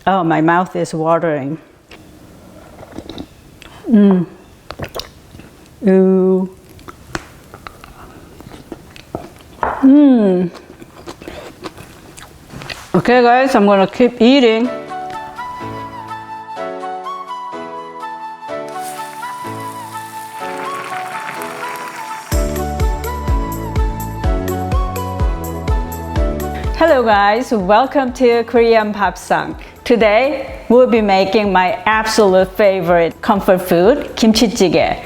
Oh, my mouth is watering. Ooh. Okay guys, I'm gonna keep eating. Hello guys, welcome to Korean Bapsang. Today we'll be making my absolute favorite comfort food, kimchi찌개.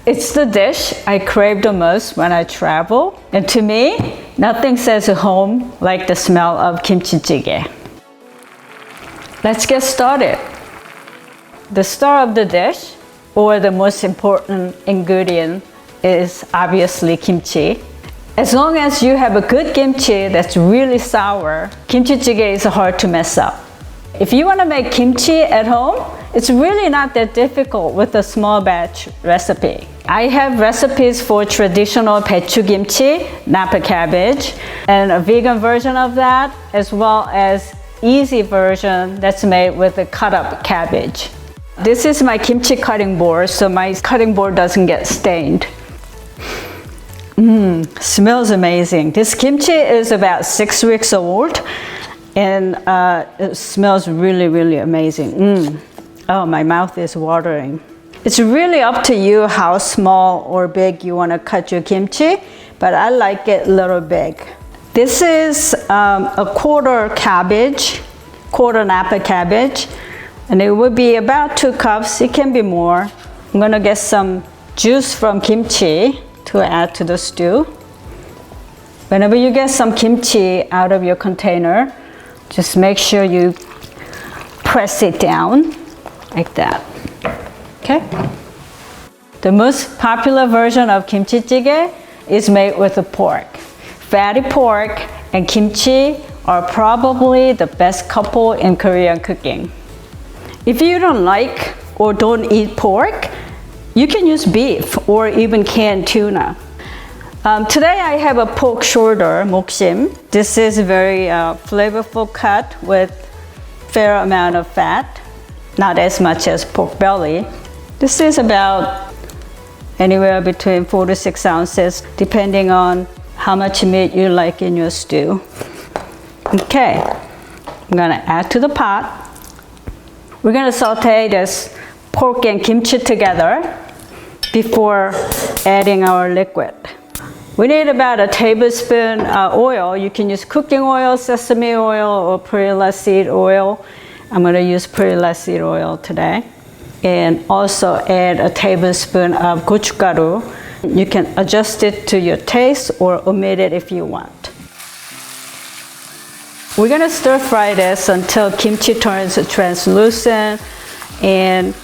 It's the dish I crave the most when I travel, and to me, nothing says home like the smell of kimchi찌개. Let's get started. The star of the dish, or the most important ingredient, is obviously kimchi. As long as you have a good kimchi that's really sour, kimchi찌개 is hard to mess up. If you want to make kimchi at home, it's really not that difficult with a small batch recipe. I have recipes for traditional 배추 kimchi, napa cabbage, and a vegan version of that, as well as easy version that's made with a cut up cabbage. This is my kimchi cutting board, so my cutting board doesn't get stained. Smells amazing. This kimchi is about 6 weeks old, and it smells really, really amazing. Oh, my mouth is watering. It's really up to you how small or big you want to cut your kimchi, but I like it a little big. This is a quarter cabbage, quarter napa cabbage, and it would be about 2 cups. It can be more. I'm gonna get some juice from kimchi to add to the stew. Whenever you get some kimchi out of your container, just make sure you press it down like that. Okay? The most popular version of kimchi찌개 is made with the pork. Fatty pork and kimchi are probably the best couple in Korean cooking. If you don't like or don't eat pork, you can use beef or even canned tuna. Today I have a pork shoulder, 목심. This is a very flavorful cut with fair amount of fat, not as much as pork belly. This is about anywhere between 4 to 6 ounces, depending on how much meat you like in your stew. Okay, I'm gonna add to the pot. We're gonna saute this pork and kimchi together before adding our liquid. We need about a tablespoon oil. You can use cooking oil, sesame oil, or perilla seed oil. I'm gonna use perilla seed oil today. And also add a tablespoon of gochugaru. You can adjust it to your taste or omit it if you want. We're gonna stir fry this until kimchi turns translucent and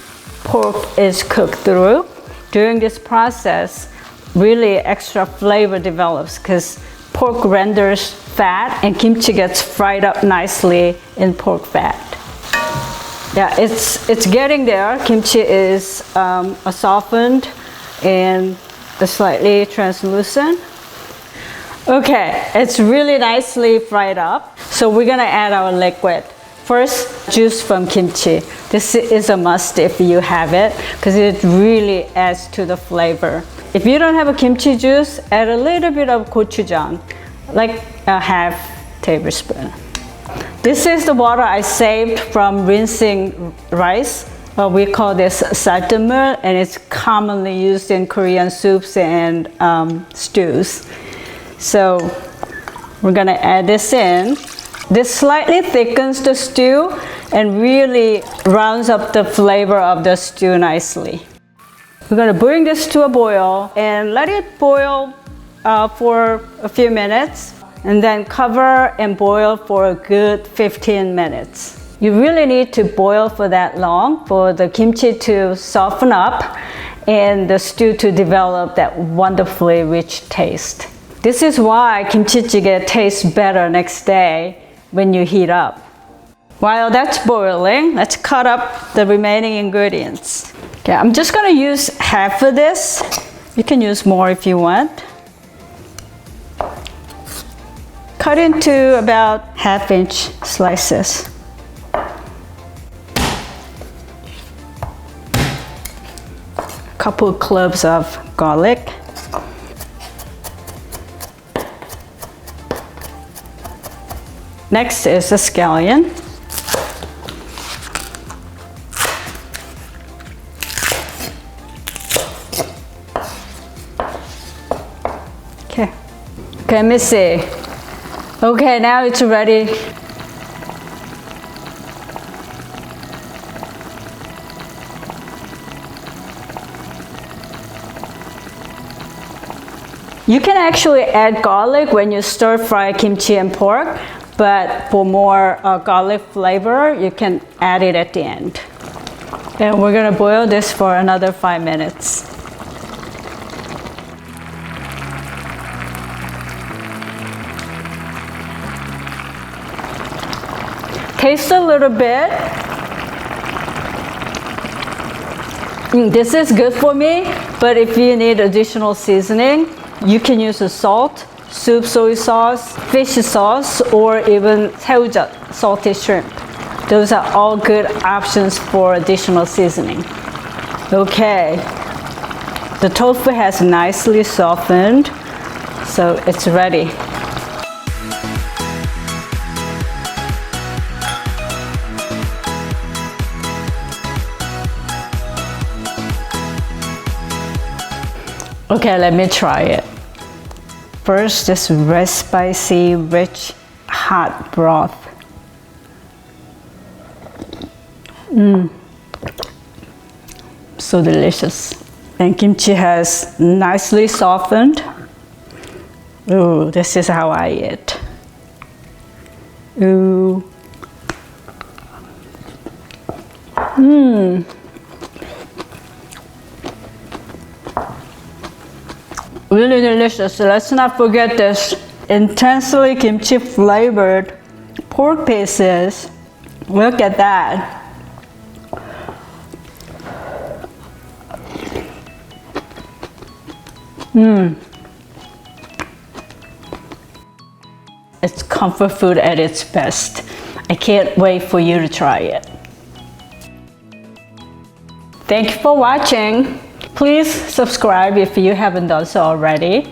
pork is cooked through. During this process, really extra flavor develops because pork renders fat and kimchi gets fried up nicely in pork fat. Yeah, it's getting there. Kimchi is softened and slightly translucent. Okay, it's really nicely fried up. So we're gonna add our liquid. First, juice from kimchi. This is a must if you have it, because it really adds to the flavor. If you don't have a kimchi juice, add a little bit of gochujang, like a half tablespoon. This is the water I saved from rinsing rice. We call this saeujeot, and it's commonly used in Korean soups and stews. So we're gonna add this in. This slightly thickens the stew and really rounds up the flavor of the stew nicely. We're gonna bring this to a boil and let it boil for a few minutes, and then cover and boil for a good 15 minutes. You really need to boil for that long for the kimchi to soften up and the stew to develop that wonderfully rich taste. This is why kimchi찌개 tastes better next day when you heat up. While that's boiling, let's cut up the remaining ingredients. Okay, I'm just gonna use half of this. You can use more if you want. Cut into about 1/2 inch slices. couple cloves of garlic. Next is the scallion. Okay, let me see. Okay, now it's ready. You can actually add garlic when you stir fry kimchi and pork, but for more garlic flavor, you can add it at the end. And we're gonna boil this for another 5 minutes. Taste a little bit. This is good for me, but if you need additional seasoning, you can use a salt, soup soy sauce, fish sauce, or even saeujeot, salted shrimp. Those are all good options for additional seasoning. Okay, the tofu has nicely softened, so it's ready. Okay, let me try it. First, this red spicy, rich, hot broth. So delicious. And kimchi has nicely softened. Ooh, this is how I eat. Ooh. Really delicious. Let's not forget this intensely kimchi flavored pork pieces. Look at that. It's comfort food at its best. I can't wait for you to try it. Thank you for watching. Please subscribe if you haven't done so already.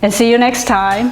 And see you next time.